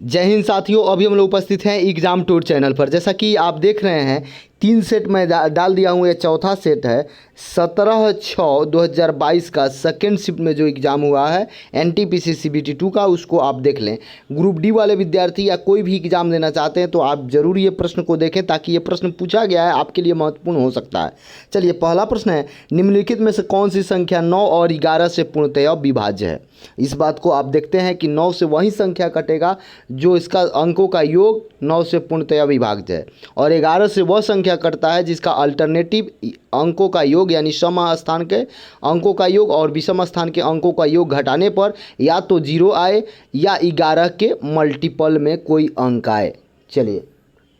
जय हिंद साथियों, अभी हम लोग उपस्थित हैं एग्जाम टूर चैनल पर। जैसा कि आप देख रहे हैं 3 सेट मैं डाल दिया हूँ। ये चौथा सेट है 17/6/2022 का सेकेंड शिफ्ट में जो एग्ज़ाम हुआ है NTPC CBT 2 का, उसको आप देख लें। ग्रुप डी वाले विद्यार्थी या कोई भी एग्ज़ाम देना चाहते हैं तो आप ज़रूर ये प्रश्न को देखें, ताकि ये प्रश्न पूछा गया है आपके लिए महत्वपूर्ण हो सकता है। चलिए, पहला प्रश्न है, निम्नलिखित में से कौन सी संख्या 9 और 11 से पूर्णतया विभाज्य है? इस बात को आप देखते हैं कि 9 से वही संख्या कटेगा जो इसका अंकों का योग 9 से पूर्णतया विभाज्य है, और 11 से वह संख्या कटता है जिसका अल्टरनेटिव अंकों का योग यानी सम स्थान के अंकों का योग और विषम स्थान के अंकों का योग घटाने पर या तो 0 आए या 11 के मल्टीपल में कोई अंक आए। चलिए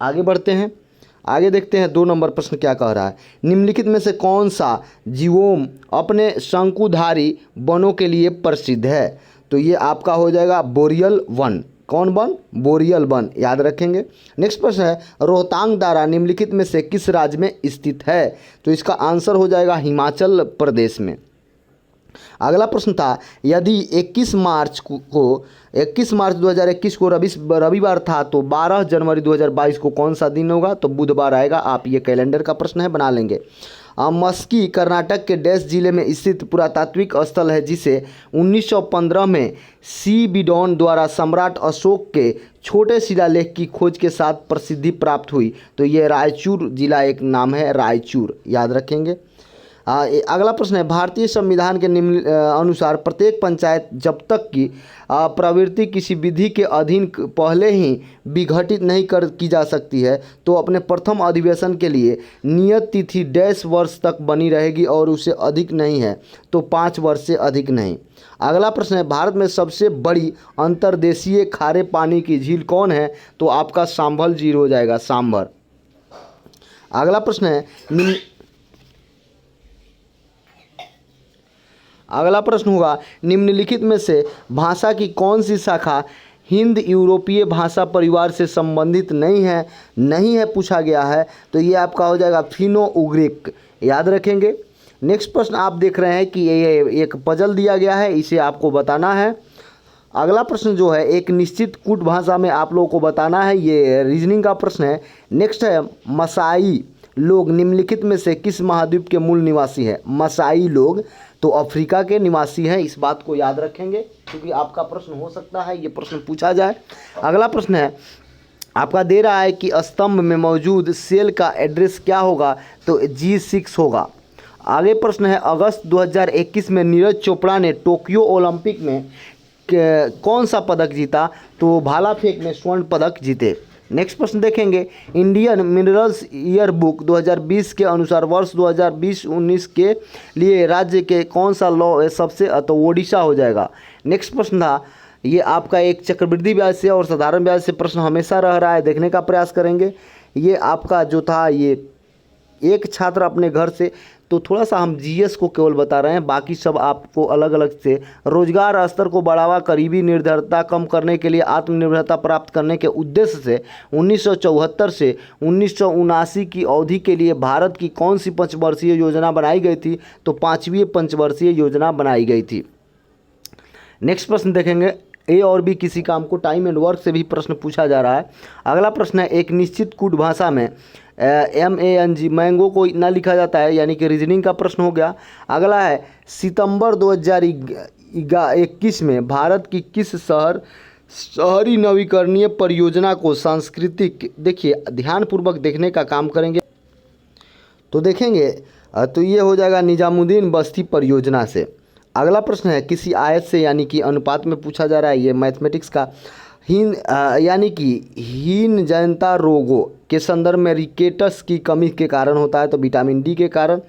आगे बढ़ते हैं, आगे देखते हैं 2 नंबर प्रश्न क्या कह रहा है। निम्नलिखित में से कौन सा जीवोम अपने शंकुधारी वनों के लिए प्रसिद्ध है? तो ये आपका हो जाएगा बोरियल वन। कौन वन? बोरियल वन, याद रखेंगे। नेक्स्ट प्रश्न है, रोहतांग दर्रा निम्नलिखित में से किस राज्य में स्थित है? तो इसका आंसर हो जाएगा हिमाचल प्रदेश में। अगला प्रश्न था, यदि 21 मार्च 2021 को रविवार था तो 12 जनवरी 2022 को कौन सा दिन होगा? तो बुधवार आएगा। आप ये कैलेंडर का प्रश्न है, बना लेंगे। मस्की कर्नाटक के डैश जिले में स्थित पुरातात्विक स्थल है जिसे 1915 में सी बिडॉन द्वारा सम्राट अशोक के छोटे शिलालेख की खोज के साथ प्रसिद्धि प्राप्त हुई। तो ये रायचूर जिला एक नाम है, रायचूर, याद रखेंगे। अगला प्रश्न है, भारतीय संविधान के निम्न अनुसार प्रत्येक पंचायत जब तक की प्रवृत्ति किसी विधि के अधीन पहले ही विघटित नहीं की जा सकती है तो अपने प्रथम अधिवेशन के लिए नियत तिथि डैश वर्ष तक बनी रहेगी और उससे अधिक नहीं है तो 5 वर्ष से अधिक नहीं। अगला प्रश्न है, भारत में सबसे बड़ी अंतर्देशीय खारे पानी की झील कौन है? तो आपका सांभर झील हो जाएगा, सांभर। अगला प्रश्न है, अगला प्रश्न होगा, निम्नलिखित में से भाषा की कौन सी शाखा हिंद यूरोपीय भाषा परिवार से संबंधित नहीं है पूछा गया है? तो ये आपका हो जाएगा फिनो उग्रिक, याद रखेंगे। नेक्स्ट प्रश्न आप देख रहे हैं कि ये एक पजल दिया गया है, इसे आपको बताना है। अगला प्रश्न जो है एक निश्चित कूट भाषा में आप लोगों को बताना है, ये रीजनिंग का प्रश्न है। नेक्स्ट है, मसाई लोग निम्नलिखित में से किस महाद्वीप के मूल निवासी हैं? मसाई लोग तो अफ्रीका के निवासी हैं, इस बात को याद रखेंगे क्योंकि आपका प्रश्न हो सकता है ये प्रश्न पूछा जाए। अगला प्रश्न है, आपका दे रहा है कि स्तंभ में मौजूद सेल का एड्रेस क्या होगा? तो G6 होगा। आगे प्रश्न है, अगस्त 2021 में नीरज चोपड़ा ने टोक्यो ओलंपिक में कौन सा पदक जीता? तो भाला फेंक में स्वर्ण पदक जीते। नेक्स्ट प्रश्न देखेंगे, इंडियन मिनरल्स ईयर बुक 2020 के अनुसार वर्ष 2020-19 के लिए राज्य के कौन सा लॉ सबसे, तो ओडिशा हो जाएगा। नेक्स्ट प्रश्न था, ये आपका एक चक्रवृद्धि ब्याज से और साधारण ब्याज से प्रश्न हमेशा रह रहा है, देखने का प्रयास करेंगे। ये आपका जो था, ये एक छात्र अपने घर से, तो थोड़ा सा हम GS को केवल बता रहे हैं, बाकी सब आपको अलग अलग से। रोजगार स्तर को बढ़ावा, करीबी निर्भरता कम करने के लिए आत्मनिर्भरता प्राप्त करने के उद्देश्य से 1974 से 1979 की अवधि के लिए भारत की कौन सी पंचवर्षीय योजना बनाई गई थी? तो 5वीं पंचवर्षीय योजना बनाई गई थी। नेक्स्ट प्रश्न देखेंगे, ए और बी किसी काम को टाइम एंड वर्क से भी प्रश्न पूछा जा रहा है। अगला प्रश्न है, एक निश्चित कूट भाषा में MANG मैंगो को इतना लिखा जाता है, यानी कि रीजनिंग का प्रश्न हो गया। अगला है, सितंबर 2021 में भारत की किस शहरी नवीकरणीय परियोजना को सांस्कृतिक, देखिए ध्यानपूर्वक देखने का काम करेंगे तो देखेंगे, तो ये हो जाएगा निजामुद्दीन बस्ती परियोजना से। अगला प्रश्न है, किसी आयत से यानी कि अनुपात में पूछा जा रहा है, ये मैथमेटिक्स का। यानी कि हीन जनता रोगों के संदर्भ में रिकेटस की कमी के कारण होता है, तो विटामिन D के कारण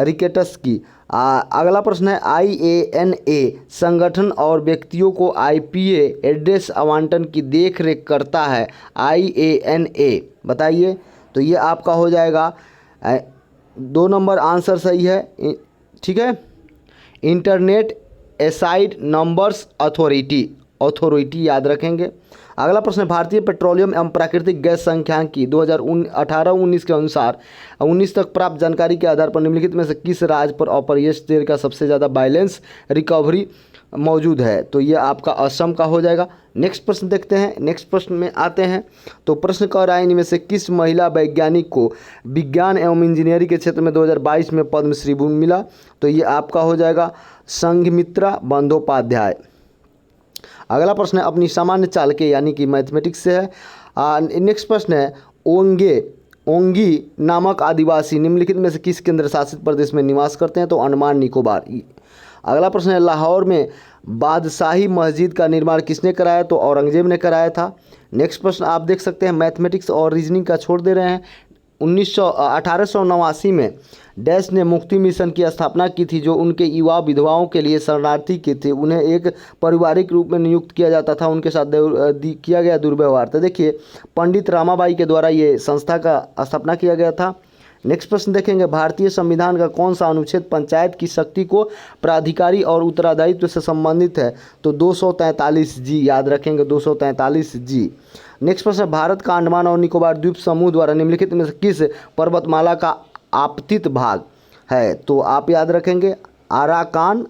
रिकेटस की। अगला प्रश्न है, IANA संगठन और व्यक्तियों को IPA एड्रेस आवंटन की देख रेख करता है। IANA बताइए, तो ये आपका हो जाएगा 2 नंबर आंसर सही है, ठीक है। इंटरनेट एसाइड नंबर्स अथॉरिटी, याद रखेंगे। अगला प्रश्न, भारतीय पेट्रोलियम एवं प्राकृतिक गैस संख्यांकी 2018-19 के अनुसार 19 तक प्राप्त जानकारी के आधार पर निम्नलिखित में से किस राज्य पर अपरिहार्य तेल का सबसे ज़्यादा बैलेंस रिकवरी मौजूद है, तो ये आपका असम का हो जाएगा। नेक्स्ट प्रश्न देखते हैं, नेक्स्ट प्रश्न में आते हैं। तो प्रश्न कह रहा है इनमें से किस महिला वैज्ञानिक को विज्ञान एवं इंजीनियरिंग के क्षेत्र में 2022 में पद्मश्री मिला? तो ये आपका हो जाएगा संघमित्रा बंदोपाध्याय। अगला प्रश्न है अपनी सामान्य चाल के यानी कि मैथमेटिक्स से है। नेक्स्ट प्रश्न है ओंगी नामक आदिवासी निम्नलिखित में से किस केंद्र शासित प्रदेश में निवास करते हैं? तो अंडमान निकोबार। अगला प्रश्न है लाहौर में बादशाही मस्जिद का निर्माण किसने कराया? तो औरंगजेब ने कराया था। नेक्स्ट प्रश्न आप देख सकते हैं मैथमेटिक्स और रीजनिंग का छोड़ दे रहे हैं। 1889 में डैश ने मुक्ति मिशन की स्थापना की थी जो उनके युवा विधवाओं के लिए शरणार्थी के थे, उन्हें एक पारिवारिक रूप में नियुक्त किया जाता था, उनके साथ किया गया दुर्व्यवहार। तो देखिए पंडित रामाबाई के द्वारा ये संस्था का स्थापना किया गया था। नेक्स्ट प्रश्न देखेंगे भारतीय संविधान का कौन सा अनुच्छेद पंचायत की शक्ति को प्राधिकारी और उत्तरदायित्व से संबंधित है? तो 243 जी, याद रखेंगे 243 जी। नेक्स्ट प्रश्न भारत का अंडमान और निकोबार द्वीप समूह द्वारा निम्नलिखित में से किस पर्वतमाला का आपतित भाग है? तो आप याद रखेंगे आराकान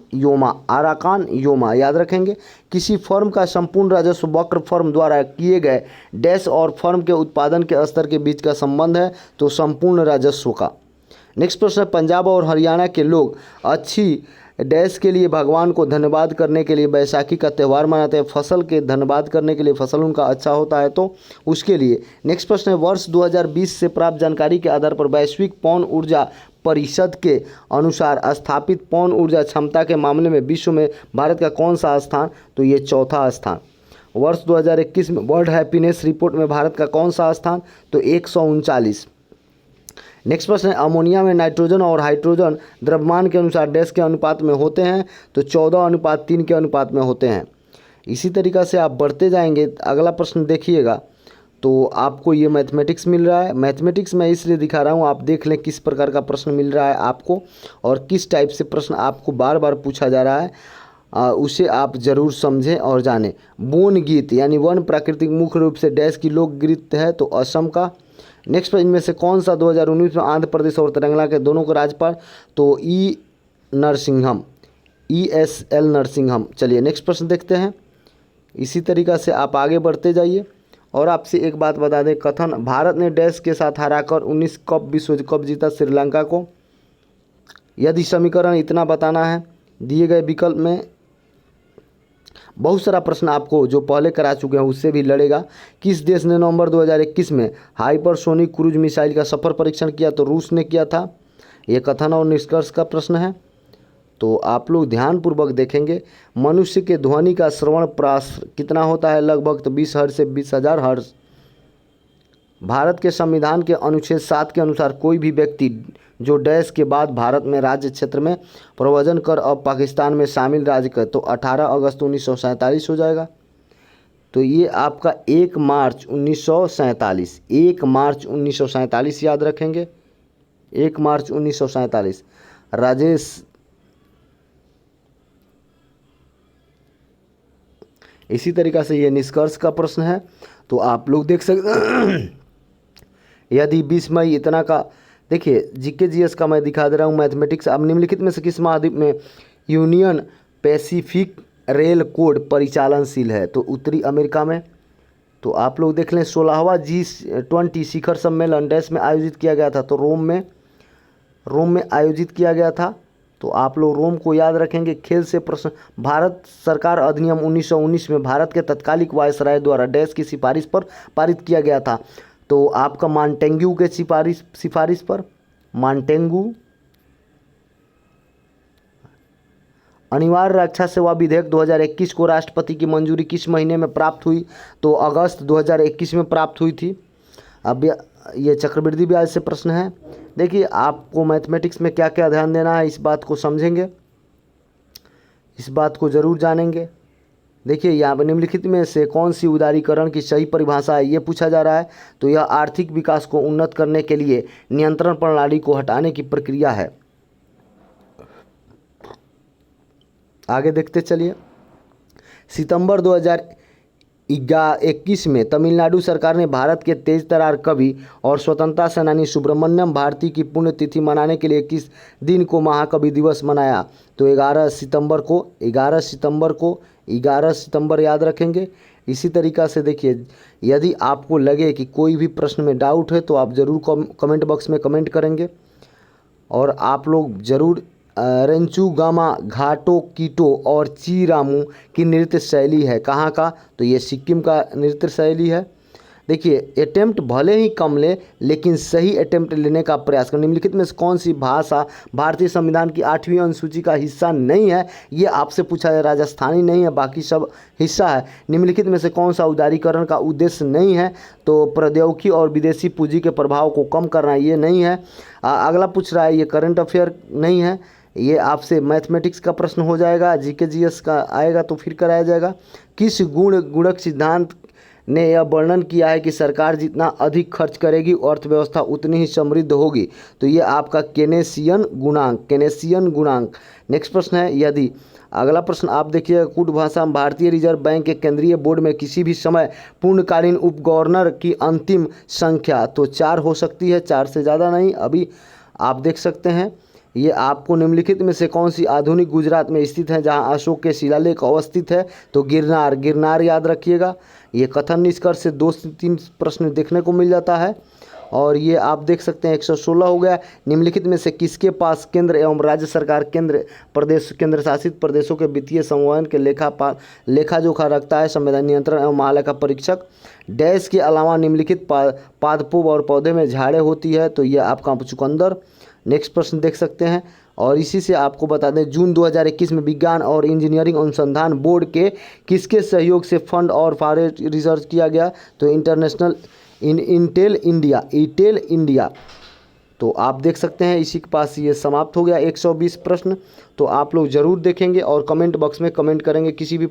योमा याद रखेंगे। किसी फर्म का संपूर्ण राजस्व वक्र फर्म द्वारा किए गए डैश और फर्म के उत्पादन के स्तर के बीच का संबंध है? तो संपूर्ण राजस्व का। नेक्स्ट प्रश्न पंजाब और हरियाणा के लोग अच्छी डैश के लिए भगवान को धन्यवाद करने के लिए बैसाखी का त्यौहार मनाते हैं, फसल के धन्यवाद करने के लिए फसल उनका अच्छा होता है तो उसके लिए। नेक्स्ट प्रश्न है वर्ष 2020 से प्राप्त जानकारी के आधार पर वैश्विक पवन ऊर्जा परिषद के अनुसार स्थापित पवन ऊर्जा क्षमता के मामले में विश्व में भारत का कौन सा स्थान? तो ये चौथा स्थान। वर्ष 2021 में वर्ल्ड हैप्पीनेस रिपोर्ट में भारत का कौन सा स्थान? तो 139। नेक्स्ट प्रश्न है अमोनिया में नाइट्रोजन और हाइड्रोजन द्रव्यमान के अनुसार डैश के अनुपात में होते हैं? तो 14:3 के अनुपात में होते हैं। इसी तरीक़ा से आप बढ़ते जाएंगे। अगला प्रश्न देखिएगा तो आपको ये मैथमेटिक्स मिल रहा है। मैथमेटिक्स मैं इसलिए दिखा रहा हूँ, आप देख लें किस प्रकार का प्रश्न मिल रहा है आपको और किस टाइप से प्रश्न आपको बार बार पूछा जा रहा है, उसे आप ज़रूर समझें और जानें। बोन गीत यानी वन प्राकृतिक मुख्य रूप से डैश की लोकगीत है? तो असम का। नेक्स्ट इनमें से कौन सा 2019 में आंध्र प्रदेश और तेलंगाना के दोनों को राज्यपाल? तो ESL नरसिंहम। चलिए नेक्स्ट प्रश्न देखते हैं। इसी तरीक़ा से आप आगे बढ़ते जाइए और आपसे एक बात बता दें कथन भारत ने डैश के साथ हराकर 19 कप विश्व कप जीता श्रीलंका को। यदि समीकरण इतना बताना है दिए गए विकल्प में बहुत सारा प्रश्न आपको जो पहले करा चुके हैं उससे भी लड़ेगा। किस देश ने नवंबर 2021 में हाइपरसोनिक क्रूज मिसाइल का सफल परीक्षण किया? तो रूस ने किया था। ये कथन और निष्कर्ष का प्रश्न है, तो आप लोग ध्यानपूर्वक देखेंगे। मनुष्य के ध्वनि का श्रवण प्रास कितना होता है? लगभग तो 20 हर्ट्ज से 20,000 हर्ट्ज। भारत के संविधान के अनुच्छेद 7 के अनुसार कोई भी व्यक्ति जो डैश के बाद भारत में राज्य क्षेत्र में प्रव्रजन कर अब पाकिस्तान में शामिल राज्य कर तो 18 अगस्त 1947 हो जाएगा। तो ये आपका 1 मार्च 1947 याद रखेंगे। 1 मार्च 1947 राजेश। इसी तरीक़ा से ये निष्कर्ष का प्रश्न है, तो आप लोग देख सकते यदि 20 मई इतना का देखिए जीके जीएस का मैं दिखा दे रहा हूँ। मैथमेटिक्स अब निम्नलिखित में से किस महाद्वीप में यूनियन पैसिफिक रेल कोड परिचालनशील है? तो उत्तरी अमेरिका में। तो आप लोग देख लें 16वां G20 शिखर सम्मेलन डैश में आयोजित किया गया था? तो रोम में आयोजित किया गया था। तो आप लोग रोम को याद रखेंगे। खेल से प्रश्न भारत सरकार अधिनियम 1919 में भारत के तत्कालिक वायसराय द्वारा डैश की सिफारिश पर पारित किया गया था? तो आपका मॉन्टेग्यू के सिफारिश पर मॉन्टेग्यू। अनिवार्य रक्षा सेवा विधेयक 2021 को राष्ट्रपति की मंजूरी किस महीने में प्राप्त हुई? तो अगस्त 2021 में प्राप्त हुई थी। अब ये चक्रवृद्धि ब्याज से प्रश्न है। देखिए आपको मैथमेटिक्स में क्या क्या ध्यान देना है इस बात को समझेंगे, इस बात को ज़रूर जानेंगे। देखिए यहाँ पर निम्नलिखित में से कौन सी उदारीकरण की सही परिभाषा है ये पूछा जा रहा है। तो यह आर्थिक विकास को उन्नत करने के लिए नियंत्रण प्रणाली को हटाने की प्रक्रिया है। आगे देखते चलिए। सितंबर 21 में तमिलनाडु सरकार ने भारत के तेज तर्रार कवि और स्वतंत्रता सेनानी सुब्रमण्यम भारती की पुण्यतिथि मनाने के लिए 21 दिन को महाकवि दिवस मनाया। तो 11 सितंबर याद रखेंगे। इसी तरीक़ा से देखिए, यदि आपको लगे कि कोई भी प्रश्न में डाउट है तो आप ज़रूर कमेंट बॉक्स में कमेंट करेंगे। और आप लोग ज़रूर रेंचुगामा घाटो कीटो और चीरामू की नृत्य शैली है कहाँ का, तो ये सिक्किम का नृत्य शैली है। देखिए, अटेम्प्ट भले ही कम ले लेकिन सही अटेम्प्ट लेने का प्रयास करें। निम्नलिखित में से कौन सी भाषा भारतीय संविधान की 8वीं अनुसूची का हिस्सा नहीं है, ये आपसे पूछा है। राजस्थानी नहीं है, बाकी सब हिस्सा है। निम्नलिखित में से कौन सा उदारीकरण का उद्देश्य नहीं है, तो प्रौद्योगिकी और विदेशी पूंजी के प्रभाव को कम करना, ये नहीं है। अगला पूछ रहा है, ये करंट अफेयर नहीं है, ये आपसे मैथमेटिक्स का प्रश्न हो जाएगा। जीके जीएस का आएगा तो फिर कराया जाएगा। किस गुणक सिद्धांत ने यह वर्णन किया है कि सरकार जितना अधिक खर्च करेगी अर्थव्यवस्था उतनी ही समृद्ध होगी, तो ये आपका केनेशियन गुणांक। नेक्स्ट प्रश्न है, यदि अगला प्रश्न आप देखिए, कूट भाषा में भारतीय रिजर्व बैंक के केंद्रीय बोर्ड में किसी भी समय पूर्णकालीन उप गवर्नर की अंतिम संख्या तो 4 हो सकती है, 4 से ज़्यादा नहीं। अभी आप देख सकते हैं। ये आपको निम्नलिखित में से कौन सी आधुनिक गुजरात में स्थित है जहां अशोक के शिलालेख अवस्थित है, तो गिरनार याद रखिएगा। ये कथन निष्कर्ष से 2 से 3 प्रश्न देखने को मिल जाता है। और ये आप देख सकते हैं 116 हो गया। निम्नलिखित में से किसके पास केंद्र एवं राज्य सरकार केंद्र शासित प्रदेशों के वित्तीय समन्वयन के लेखा जोखा रखता है, संविधान नियंत्रण एवं महालेखा परीक्षक। डैश के अलावा निम्नलिखित पादपों और पौधे में झाड़ें होती है, तो ये आपका चुकंदर। नेक्स्ट प्रश्न देख सकते हैं। और इसी से आपको बता दें, जून 2021 में विज्ञान और इंजीनियरिंग अनुसंधान बोर्ड के किसके सहयोग से फंड और फॉरेस्ट रिसर्च किया गया, तो इंटेल इंडिया। तो आप देख सकते हैं इसी के पास ये समाप्त हो गया 120 प्रश्न। तो आप लोग ज़रूर देखेंगे और कमेंट बॉक्स में कमेंट करेंगे किसी भी